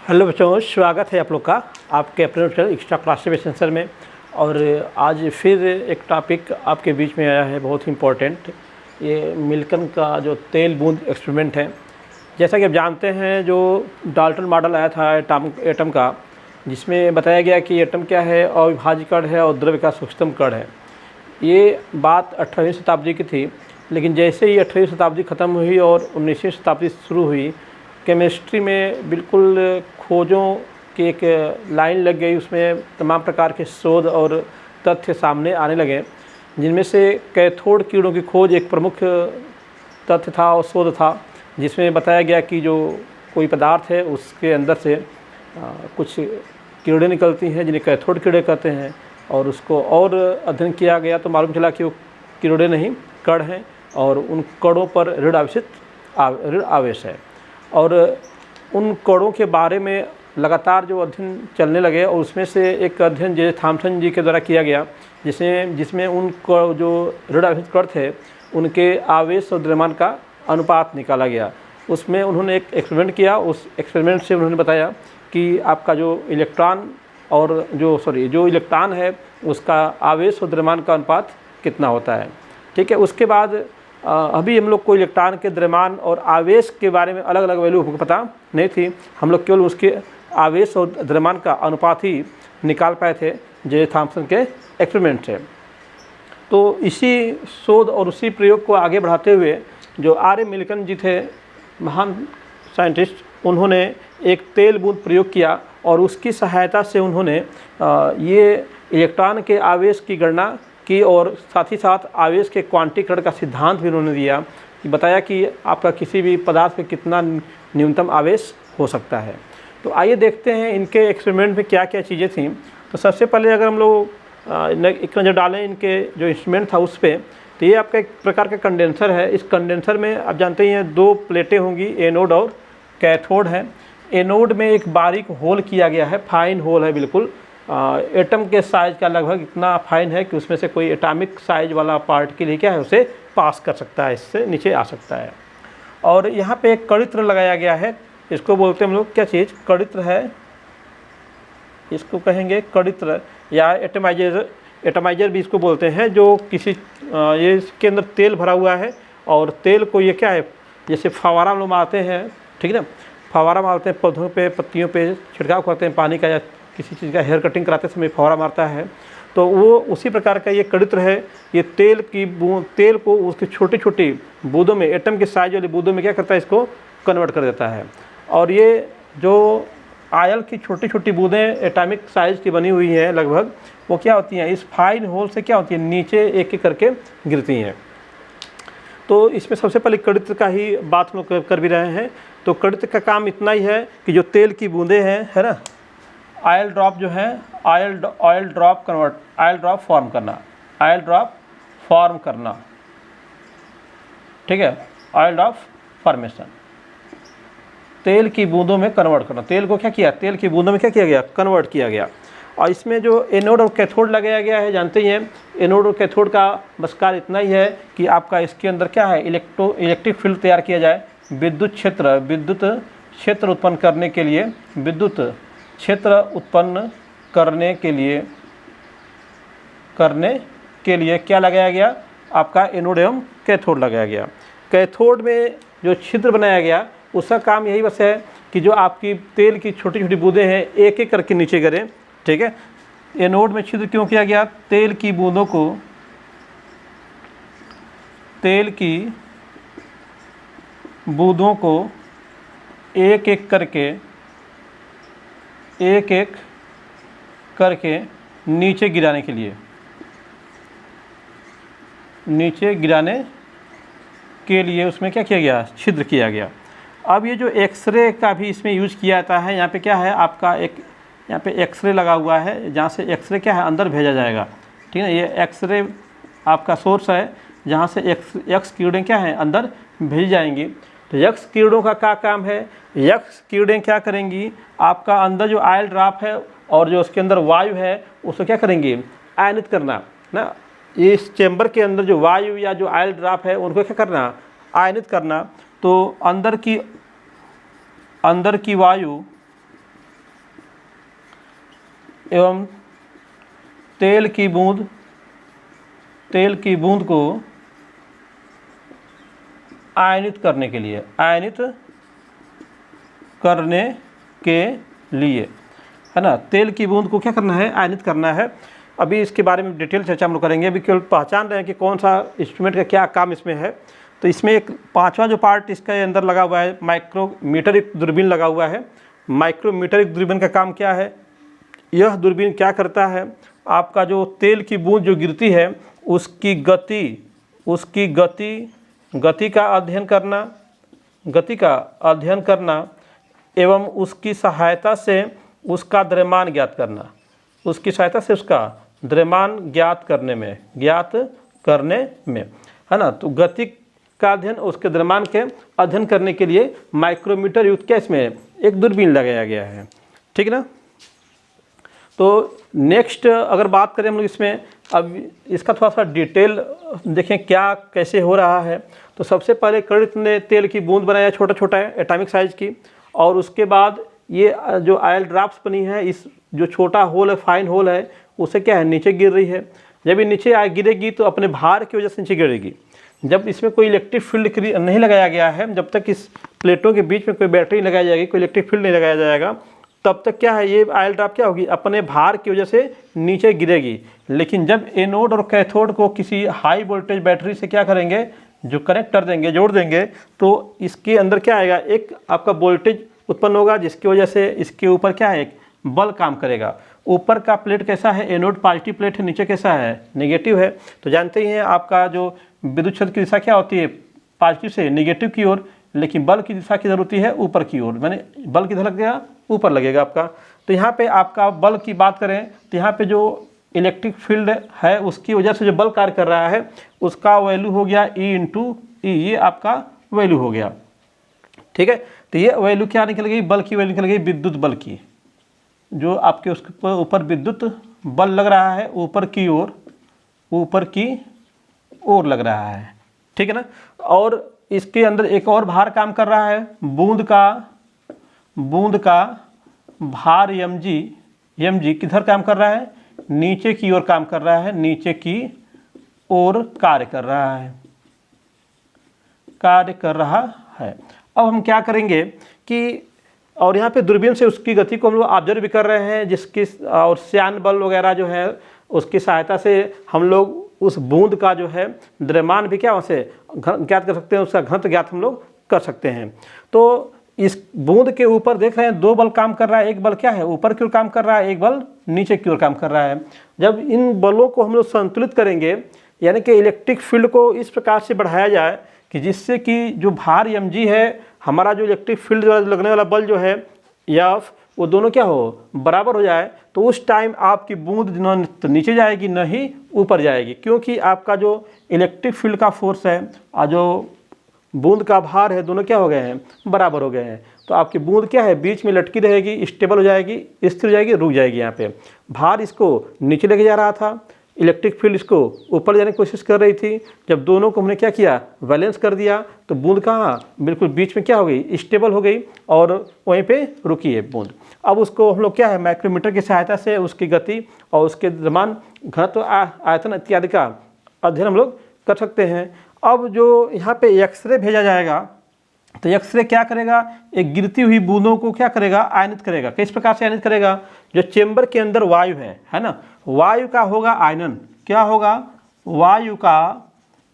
Hello बच्चों, स्वागत है आप लोग का आपके अपने चैनल एक्स्ट्रा क्लासेस सेंसर में। और आज फिर एक टॉपिक आपके बीच में आया है बहुत ही इम्पोर्टेंट। ये मिल्टन का जो तेल बूंद एक्सपेरिमेंट है। जैसा कि आप जानते हैं, जो डाल्टन मॉडल आया था एटम का, जिसमें बताया गया कि एटम क्या है, अविभाज्य कण है और द्रव्य का सूक्ष्मतम कण है। ये बात 18वीं शताब्दी की थी, लेकिन जैसे ही 18वीं शताब्दी ख़त्म हुई और 19वीं शताब्दी शुरू हुई, केमिस्ट्री में बिल्कुल खोजों की एक लाइन लग गई। उसमें तमाम प्रकार के शोध और तथ्य सामने आने लगे, जिनमें से कैथोड किरणों की खोज एक प्रमुख तथ्य था और शोध था, जिसमें बताया गया कि जो कोई पदार्थ है उसके अंदर से कुछ किरणें निकलती हैं जिन्हें कैथोड किरणें कहते हैं। और उसको और अध्ययन किया गया तो मालूम चला कि वो किरणें नहीं, कण हैं, और उन कणों पर ऋण आवेश है। और उन कणों के बारे में लगातार जो अध्ययन चलने लगे, और उसमें से एक अध्ययन जे थॉमसन जी के द्वारा किया गया, जिसमें उन जो ऋण आवेशित कण थे उनके आवेश और द्रव्यमान का अनुपात निकाला गया। उसमें उन्होंने एक एक्सपेरिमेंट किया। उस एक्सपेरिमेंट से उन्होंने बताया कि आपका जो इलेक्ट्रॉन और जो इलेक्ट्रॉन है उसका आवेश और द्रव्यमान का अनुपात कितना होता है। ठीक है। उसके बाद अभी हम लोग को इलेक्ट्रॉन के द्रव्यमान और आवेश के बारे में अलग अलग वैल्यू हमको पता नहीं थी। हम लोग केवल उसके आवेश और द्रव्यमान का अनुपात ही निकाल पाए थे जे थॉमसन के एक्सपेरिमेंट से। तो इसी शोध और उसी प्रयोग को आगे बढ़ाते हुए जो आर मिल्टन जी थे, महान साइंटिस्ट, उन्होंने एक तेल बूंद प्रयोग किया और उसकी सहायता से उन्होंने ये इलेक्ट्रॉन के आवेश की गणना की, और साथ ही साथ आवेश के क्वांटीकरण का सिद्धांत भी उन्होंने दिया, कि बताया कि आपका किसी भी पदार्थ में कितना न्यूनतम आवेश हो सकता है। तो आइए देखते हैं इनके एक्सपेरिमेंट में क्या क्या चीज़ें थीं। तो सबसे पहले अगर हम लोग एक नज़र डालें इनके जो इंस्ट्रूमेंट था उस पर, तो ये आपका एक प्रकार का कंडेंसर है। इस कंडेंसर में आप जानते हैं दो प्लेटें होंगी, एनोड और कैथोड है। एनोड में एक बारीक होल किया गया है, फाइन होल है, बिल्कुल एटम के साइज़ का, लगभग इतना फाइन है कि उसमें से कोई एटॉमिक साइज़ वाला पार्ट के लिए क्या है उसे पास कर सकता है, इससे नीचे आ सकता है। और यहाँ पे एक कड़ित्र लगाया गया है। इसको बोलते हैं हम लोग क्या चीज़, कड़ित्र है, इसको कहेंगे कड़ित्र या एटमाइजर भी इसको बोलते हैं। जो किसी ये इसके अंदर तेल भरा हुआ है, और तेल को ये क्या है, जैसे फवारा हम लोग मारते हैं, ठीक है ना, फवारा मारते हैं पौधों पे, पत्तियों पे छिड़काव करते हैं पानी का, या किसी चीज़ का हेयर कटिंग कराते समय फवारा मारता है, तो वो उसी प्रकार का ये कड़ित्र है। ये तेल को उसकी छोटी छोटी बूंदों में, एटम के साइज वाली बूंदों में क्या करता है, इसको कन्वर्ट कर देता है। और ये जो आयल की छोटी छोटी बूंदें एटॉमिक साइज़ की बनी हुई हैं लगभग, वो क्या होती हैं, इस फाइन होल से क्या होती है, नीचे एक एक करके गिरती हैं। तो इसमें सबसे पहले कड़ित्र का ही बात हम लोग कर भी रहे हैं। तो कड़ित्र का काम इतना ही है कि जो तेल की बूंदें हैं, है ना, ऑयल ड्रॉप जो है, ऑयल ड्रॉप फॉर्म करना, ठीक है, ऑयल ड्रॉप फॉर्मेशन, तेल की बूंदों में कन्वर्ट करना। तेल को क्या किया, तेल की बूंदों में क्या किया गया, कन्वर्ट किया गया। और इसमें जो एनोड और कैथोड लगाया गया है, जानते ही हैं, एनोड और कैथोड का बस कार्य इतना ही है कि आपका इसके अंदर क्या है, इलेक्ट्रिक फील्ड तैयार किया जाए, विद्युत क्षेत्र उत्पन्न करने के लिए, विद्युत क्षेत्र उत्पन्न करने के लिए क्या लगाया गया, आपका एनोड एवं कैथोड लगाया गया। कैथोड में जो छिद्र बनाया गया, उसका काम यही बस है कि जो आपकी तेल की छोटी छोटी बूंदें हैं एक एक करके नीचे गिरें, ठीक है। एनोड में छिद्र क्यों किया गया, तेल की बूंदों को एक एक करके नीचे गिराने के लिए उसमें क्या किया गया, छिद्र किया गया। अब ये जो एक्सरे का भी इसमें यूज किया जाता है, यहाँ पे क्या है आपका एक, यहाँ पे एक्सरे लगा हुआ है, जहाँ से एक्सरे क्या है अंदर भेजा जाएगा, ठीक है। ये एक्सरे आपका सोर्स है, जहाँ से एक्स किरणें क्या है अंदर भेजी जाएंगी। तो एक्स किरणों का क्या काम है, एक्स किरणें क्या करेंगी, आपका अंदर जो ऑयल ड्रॉप है और जो उसके अंदर वायु है उसको क्या करेंगी, आयनित करना ना। इस चेंबर के अंदर जो वायु या जो ऑयल ड्रॉप है उनको क्या करना, आयनित करना। तो अंदर की वायु एवं तेल की बूंद को आयनित करने के लिए, है ना, तेल की बूंद को क्या करना है, आयनित करना है। अभी इसके बारे में डिटेल चर्चा हम लोग करेंगे। अभी केवल पहचान रहे हैं कि कौन सा इंस्ट्रूमेंट का क्या काम इसमें है। तो इसमें एक पांचवा जो पार्ट इसके अंदर लगा हुआ है, माइक्रोमीटर एक दूरबीन लगा हुआ है। माइक्रोमीटर एक दूरबीन का काम क्या है, यह दूरबीन क्या करता है, आपका जो तेल की बूंद जो गिरती है उसकी गति का अध्ययन करना एवं उसकी सहायता से उसका द्रव्यमान ज्ञात करना, उसका ज्ञात करने में, है ना। तो गति का अध्ययन, उसके द्रव्यमान के अध्ययन करने के लिए माइक्रोमीटर युक्त क्या इसमें एक दूरबीन लगाया गया है, ठीक है ना। तो नेक्स्ट अगर बात करें हम लोग इसमें, अब इसका थोड़ा सा डिटेल देखें क्या कैसे हो रहा है। तो सबसे पहले कर्णिक ने तेल की बूंद बनाया छोटा छोटा एटॉमिक साइज की, और उसके बाद ये जो ऑयल ड्रॉप्स बनी है, इस जो छोटा होल है, फाइन होल है, उसे क्या है नीचे गिर रही है। जब ये नीचे गिरेगी तो अपने भार की वजह से नीचे गिरेगी। जब इसमें कोई इलेक्ट्रिक फील्ड नहीं लगाया गया है, जब तक इस प्लेटों के बीच में कोई बैटरी लगाई जाएगी, कोई इलेक्ट्रिक फील्ड नहीं लगाया जाएगा, तब तक क्या है, ये ऑयल ड्रॉप क्या होगी, अपने भार की वजह से नीचे गिरेगी। लेकिन जब एनोड और कैथोड को किसी हाई वोल्टेज बैटरी से क्या करेंगे, जो कनेक्ट कर देंगे, जोड़ देंगे, तो इसके अंदर क्या आएगा, एक आपका वोल्टेज उत्पन्न होगा, जिसकी वजह से इसके ऊपर क्या है, एक बल काम करेगा। ऊपर का प्लेट कैसा है, एनोड पॉजिटिव प्लेट है, नीचे कैसा है, नेगेटिव है। तो जानते ही हैं आपका जो विद्युत क्षेत्र की दिशा क्या होती है, पॉजिटिव से नेगेटिव की ओर, लेकिन बल की दिशा किधर होती है, ऊपर की ओर, मैंने बल किधर लगेगा, ऊपर लगेगा आपका। तो यहाँ पे आपका बल की बात करें तो यहाँ पे जो इलेक्ट्रिक फील्ड है उसकी वजह से जो बल कार्य कर रहा है उसका वैल्यू हो गया E/E, ये आपका वैल्यू हो गया, ठीक है। तो ये वैल्यू क्या निकल गई, बल की वैल्यू निकल गई विद्युत बल की, जो आपके उसके ऊपर विद्युत बल लग रहा है, ऊपर की ओर लग रहा है, ठीक है ना। और इसके अंदर एक और भार काम कर रहा है, बूंद का भार mg किधर काम कर रहा है, नीचे की ओर काम कर रहा है, नीचे की ओर कार्य कर रहा है। अब हम क्या करेंगे कि, और यहाँ पे दूरबीन से उसकी गति को हम लोग ऑब्जर्व भी कर रहे हैं, जिसकी और श्यान बल वगैरह जो है उसकी सहायता से हम लोग उस बूंद का जो है द्रव्यमान भी क्या वहाँ से ज्ञात कर सकते हैं, उसका घनत्व ज्ञात हम लोग कर सकते हैं। तो इस बूंद के ऊपर देख रहे हैं दो बल काम कर रहा है, एक बल क्या है, ऊपर की ओर काम कर रहा है, एक बल नीचे की ओर काम कर रहा है। जब इन बलों को हम लोग संतुलित करेंगे, यानी कि इलेक्ट्रिक फील्ड को इस प्रकार से बढ़ाया जाए कि जिससे कि जो भार mg है, हमारा जो इलेक्ट्रिक फील्ड द्वारा लगने वाला बल जो है F, वो दोनों क्या हो, बराबर हो जाए, तो उस टाइम आपकी बूंद न तो नीचे जाएगी न ही ऊपर जाएगी, क्योंकि आपका जो इलेक्ट्रिक फील्ड का फोर्स है और जो बूंद का भार है, दोनों क्या हो गए हैं, बराबर हो गए हैं। तो आपकी बूंद क्या है, बीच में लटकी रहेगी, स्टेबल हो जाएगी, स्थिर हो जाएगी, रुक जाएगी। यहाँ पे भार इसको नीचे लेके जा रहा था, इलेक्ट्रिक फील्ड इसको ऊपर जाने की कोशिश कर रही थी। जब दोनों को हमने क्या किया, बैलेंस कर दिया, तो बूंद कहाँ बिल्कुल बीच में क्या हो गई, स्टेबल हो गई और वहीं पे रुकी है बूंद। अब उसको हम लोग क्या है, माइक्रोमीटर की सहायता से उसकी गति और उसके द्रव्यमान, घनत्व, आयतन इत्यादि का अध्ययन हम लोग कर सकते हैं। अब जो यहाँ पे एक्सरे भेजा जाएगा, तो एक्सरे क्या करेगा, एक गिरती हुई बूंदों को क्या करेगा, आयनित करेगा। किस प्रकार से आयनित करेगा, जो चेंबर के अंदर वायु है ना, वायु का होगा आयनन, क्या होगा, वायु का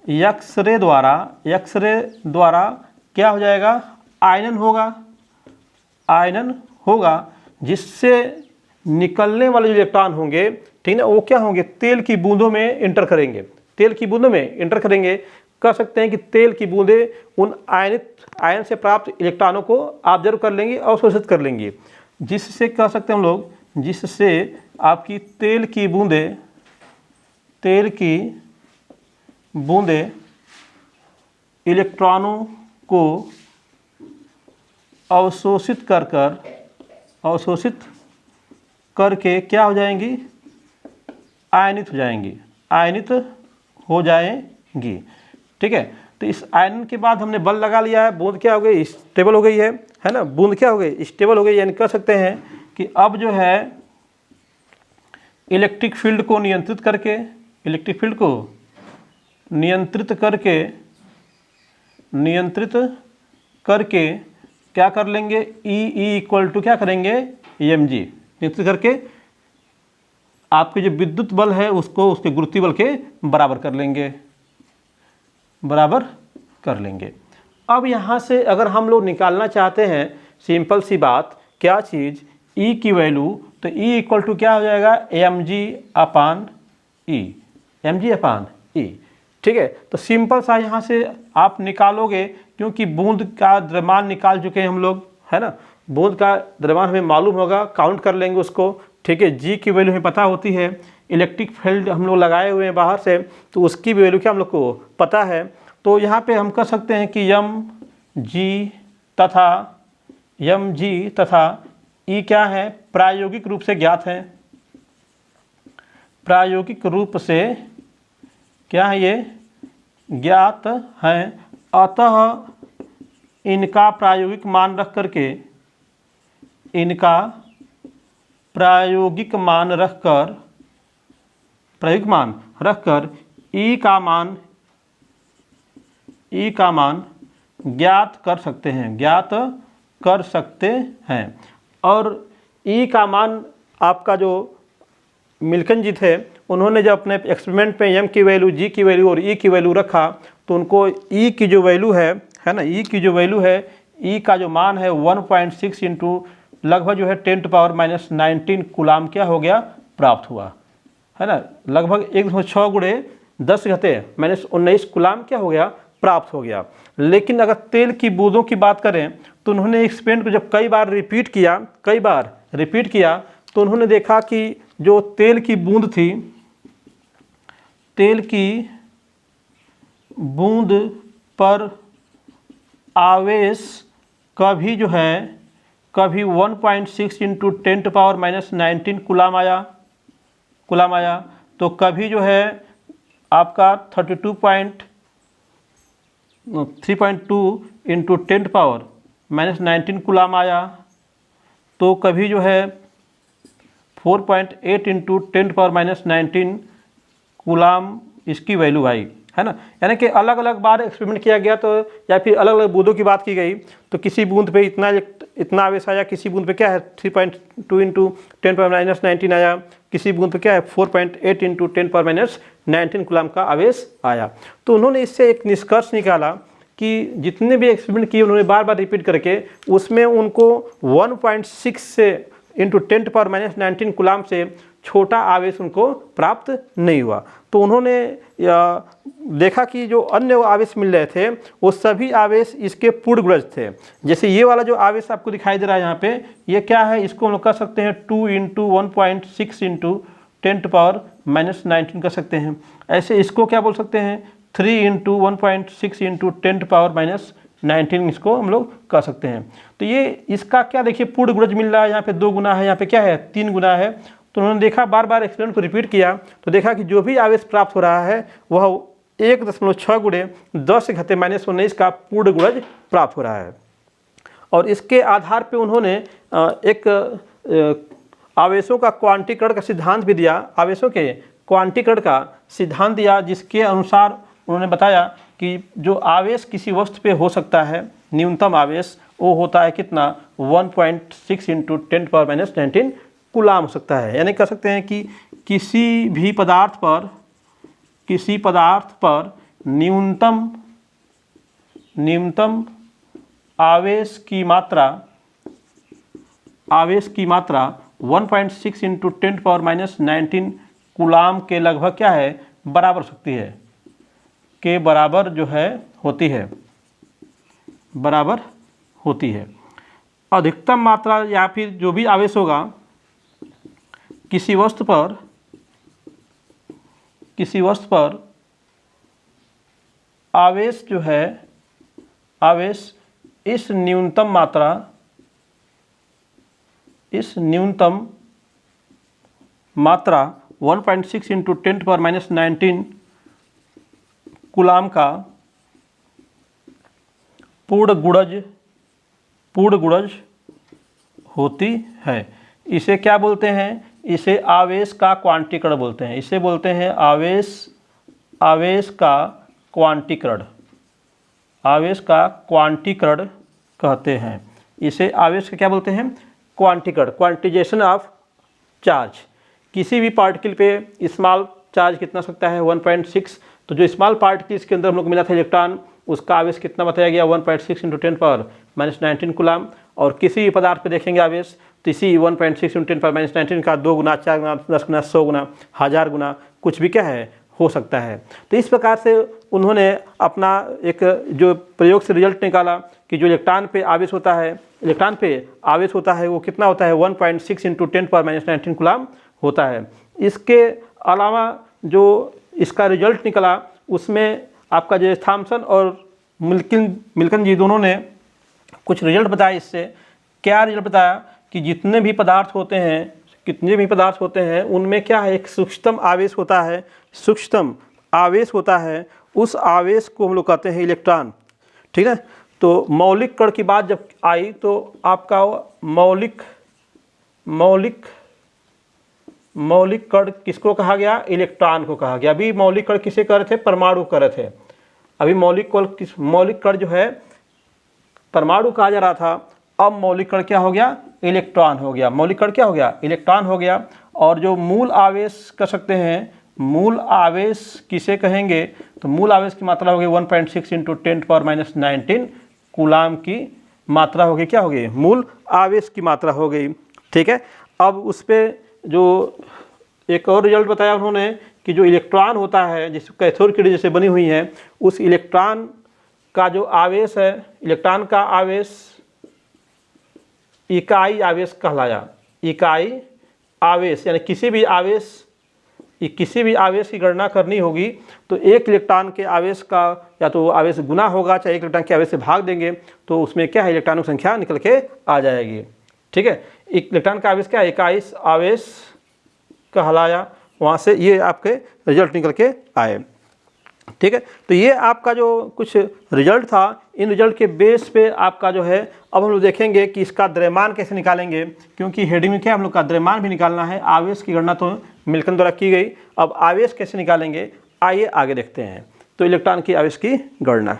एक्सरे द्वारा क्या हो जाएगा, आयनन होगा, जिससे निकलने वाले जो इलेक्ट्रॉन होंगे, ठीक है, वो क्या होंगे, तेल की बूंदों में इंटर करेंगे, कर सकते हैं कि तेल की बूंदें उन आयन से प्राप्त इलेक्ट्रॉनों को ऑब्जर्व कर लेंगी और अवशोषित कर लेंगी, जिससे कह सकते हैं हम लोग, जिससे आपकी तेल की बूंदें इलेक्ट्रॉनों को अवशोषित करके क्या हो जाएंगी, आयनित हो जाएंगी, ठीक है। तो इस आयन के बाद हमने बल लगा लिया है, बूंद क्या हो गई, स्टेबल हो गई है ना, बूंद क्या हो गई, स्टेबल हो गई। यानी कह सकते हैं कि अब जो है इलेक्ट्रिक फील्ड को नियंत्रित करके, इलेक्ट्रिक फील्ड को नियंत्रित करके क्या कर लेंगे, ई इक्वल टू क्या करेंगे, mg, नियंत्रित करके आपके जो विद्युत बल है उसको उसके गुरुत्वीय बल के बराबर कर लेंगे। अब यहाँ से अगर हम लोग निकालना चाहते हैं सिंपल सी बात, क्या चीज़, E की वैल्यू, तो E इक्वल टू क्या हो जाएगा, mg अपान E। ठीक है, तो सिंपल सा यहाँ से आप निकालोगे, क्योंकि बूंद का द्रव्यमान निकाल चुके हैं हम लोग, है ना, बूंद का द्रव्यमान हमें मालूम होगा, काउंट कर लेंगे उसको। ठीक है, G की वैल्यू हमें पता होती है, इलेक्ट्रिक फील्ड हम लोग लगाए हुए हैं बाहर से, तो उसकी भी वैल्यू क्या हम लोग को पता है। तो यहाँ पे हम कर सकते हैं कि mg तथा E क्या है, प्रायोगिक रूप से ज्ञात है, प्रायोगिक रूप से क्या है, ये ज्ञात है। अतः इनका प्रायोगिक मान रख करके, इनका प्रायोगिक मान रखकर E का मान ज्ञात कर सकते हैं, और E का मान आपका जो मिल्कन जी थे, उन्होंने जब अपने एक्सपेरिमेंट में m की वैल्यू, g की वैल्यू और E की वैल्यू रखा, तो उनको E की जो वैल्यू है ना, E की जो वैल्यू है, E का जो मान है 1.6 इंटू लगभग जो है 10⁻⁹ कूलाम क्या हो गया, प्राप्त हुआ, है ना, लगभग 1.6 गुणे 10⁻⁻19 कूलाम क्या हो गया, प्राप्त हो गया। लेकिन अगर तेल की बूंदों की बात करें, तो उन्होंने एक्सपेरिमेंट को जब कई बार रिपीट किया, तो उन्होंने देखा कि जो तेल की बूंद थी, तेल की बूंद पर आवेश कभी जो है, कभी 1.6 इंटू 10⁻⁻19 कूलाम आया, तो कभी जो है आपका 3.2 इंटू 10⁻⁻19 कूलाम आया, तो कभी जो है 4.8 इंटू 10⁻⁻19 कूलाम इसकी वैल्यू आई, है ना। यानी कि अलग अलग बार एक्सपेरिमेंट किया गया, तो या फिर अलग अलग बूंदों की बात की गई, तो किसी बूंद पे इतना आवेश आया, किसी बूंद पे क्या है 3.2 इंटू 10⁻⁻19 आया, किसी बूंद पे क्या है 4.8 इंटू 10⁻⁻19 कूलाम का आवेश आया। तो उन्होंने इससे एक निष्कर्ष निकाला कि जितने भी एक्सपेरिमेंट किए उन्होंने बार बार रिपीट करके, उसमें उनको 1.6 से इंटू 10⁻⁻19 कूलाम से छोटा आवेश उनको प्राप्त नहीं हुआ। तो उन्होंने देखा कि जो अन्य आवेश मिल रहे थे वो सभी आवेश इसके पूर्ण गुणज थे। जैसे ये वाला जो आवेश आपको दिखाई दे रहा है यहाँ पे, ये क्या है, इसको हम लोग कर सकते हैं 2 इंटू 1.6 इंटू 10⁻⁻19 कर सकते हैं। ऐसे इसको क्या बोल सकते हैं, 3 इंटू 1.6 इंटू 10⁻⁻19 इसको हम लोग कर सकते हैं। तो ये इसका क्या देखिए पूर्ण गुणज मिल रहा है, यहाँ पे 2 गुना है, यहाँ पे क्या है 3 गुना है। तो उन्होंने देखा, बार बार एक्सपेरिमेंट को रिपीट किया, तो देखा कि जो भी आवेश प्राप्त हो रहा है वह 1.6 गुणे 10⁻⁻19 का पूर्ण गुणज प्राप्त हो रहा है। और इसके आधार पे उन्होंने एक आवेशों का क्वांटीकरण का सिद्धांत भी दिया, आवेशों के क्वांटीकरण का सिद्धांत दिया, जिसके अनुसार उन्होंने बताया कि जो आवेश किसी वस्तु पे हो सकता है, न्यूनतम आवेश, वो होता है कितना 1.6 इंटू 10⁻⁻19 कूलाम हो सकता है। यानी कह सकते हैं कि किसी भी पदार्थ पर न्यूनतम आवेश की मात्रा 1.6 इंटू 10⁻⁻19 कूलाम के लगभग क्या है, बराबर सकती है, के बराबर जो है बराबर होती है। अधिकतम मात्रा या फिर जो भी आवेश होगा किसी वस्तु पर आवेश जो है, आवेश इस न्यूनतम मात्रा 1.6 इंटू 10⁻⁻19 कूलाम का पूर्ण गुणज होती है। इसे क्या बोलते हैं, इसे आवेश का क्वांटीकरण बोलते हैं। इसे बोलते हैं आवेश का क्वांटीकरण, आवेश का क्वांटीकरण कहते हैं। इसे आवेश का क्या बोलते हैं? क्वांटीकरण, क्वांटिजेशन ऑफ चार्ज। किसी भी पार्टिकल पे स्मॉल चार्ज कितना सकता है? 1.6। तो जो स्मॉल पार्टिकल इसके अंदर हम लोग को मिला था इलेक्ट्रॉन, उसका आवेश कितना बताया गया? 1.6 × 10⁻⁻19 कूलाम। और किसी भी पदार्थ पे देखेंगे आवेश तो इसी 1.6 × 10⁻⁻19 का 2 गुना, 4 गुना, 10 गुना, 100 गुना, 1000 गुना कुछ भी क्या है हो सकता है। तो इस प्रकार से उन्होंने अपना एक जो प्रयोग से रिजल्ट निकाला कि जो इलेक्ट्रॉन पे आवेश होता है, इलेक्ट्रॉन पे आवेश होता है वो कितना होता है? 1.6 × 10⁻⁻19 कूलाम होता है। इसके अलावा जो इसका रिजल्ट निकला उसमें आपका जो थॉम्सन और मिल्कन जी दोनों ने कुछ रिजल्ट बताया। इससे क्या रिजल्ट बताया कि जितने भी पदार्थ होते हैं, कितने भी पदार्थ होते हैं उनमें क्या है? एक सूक्ष्मतम आवेश होता है, सूक्ष्मतम आवेश होता है। उस आवेश को हम लोग कहते हैं इलेक्ट्रॉन, ठीक है। तो मौलिक कण की बात जब आई तो आपका मौलिक कण किसको कहा गया? इलेक्ट्रॉन को कहा गया। अभी मौलिक कण किसे कह रहे थे? परमाणु कह रहे थे। अभी मौलिक कण जो है परमाणु कहा जा रहा था, अब मौलिक कण क्या हो गया? इलेक्ट्रॉन हो गया। मौलिक कण क्या हो गया? इलेक्ट्रॉन हो गया। और जो मूल आवेश कह सकते हैं, मूल आवेश किसे कहेंगे? तो मूल आवेश की मात्रा होगी 1.6 × 10⁻⁻19 कूलाम की मात्रा होगी। क्या होगी? मूल आवेश की मात्रा हो गई, ठीक है। अब उस पर जो एक और रिजल्ट बताया उन्होंने कि जो इलेक्ट्रॉन होता है, जिस कैथोड किरण जैसे बनी हुई है, उस इलेक्ट्रॉन का जो आवेश है, इलेक्ट्रॉन का आवेश इकाई आवेश कहलाया। इकाई आवेश यानी किसी भी आवेश की गणना करनी होगी तो एक इलेक्ट्रॉन के आवेश का या तो आवेश गुना होगा, चाहे एक इलेक्ट्रॉन के आवेश से भाग देंगे तो उसमें क्या है? इलेक्ट्रॉनों की संख्या निकल के आ जाएगी, ठीक है। इलेक्ट्रॉन का आवेश क्या है? इकाई आवेश कहलाया। वहाँ से ये आपके रिजल्ट निकल के आए, ठीक है। तो ये आपका जो कुछ रिजल्ट था, इन रिजल्ट के बेस पे आपका जो है अब हम लोग देखेंगे कि इसका द्रव्यमान कैसे निकालेंगे, क्योंकि हेडिंग में क्या हम लोग का द्रव्यमान भी निकालना है। आवेश की गणना तो मिल्कन द्वारा की गई, अब आवेश कैसे निकालेंगे आइए आगे देखते हैं। तो इलेक्ट्रॉन की आवेश की गणना।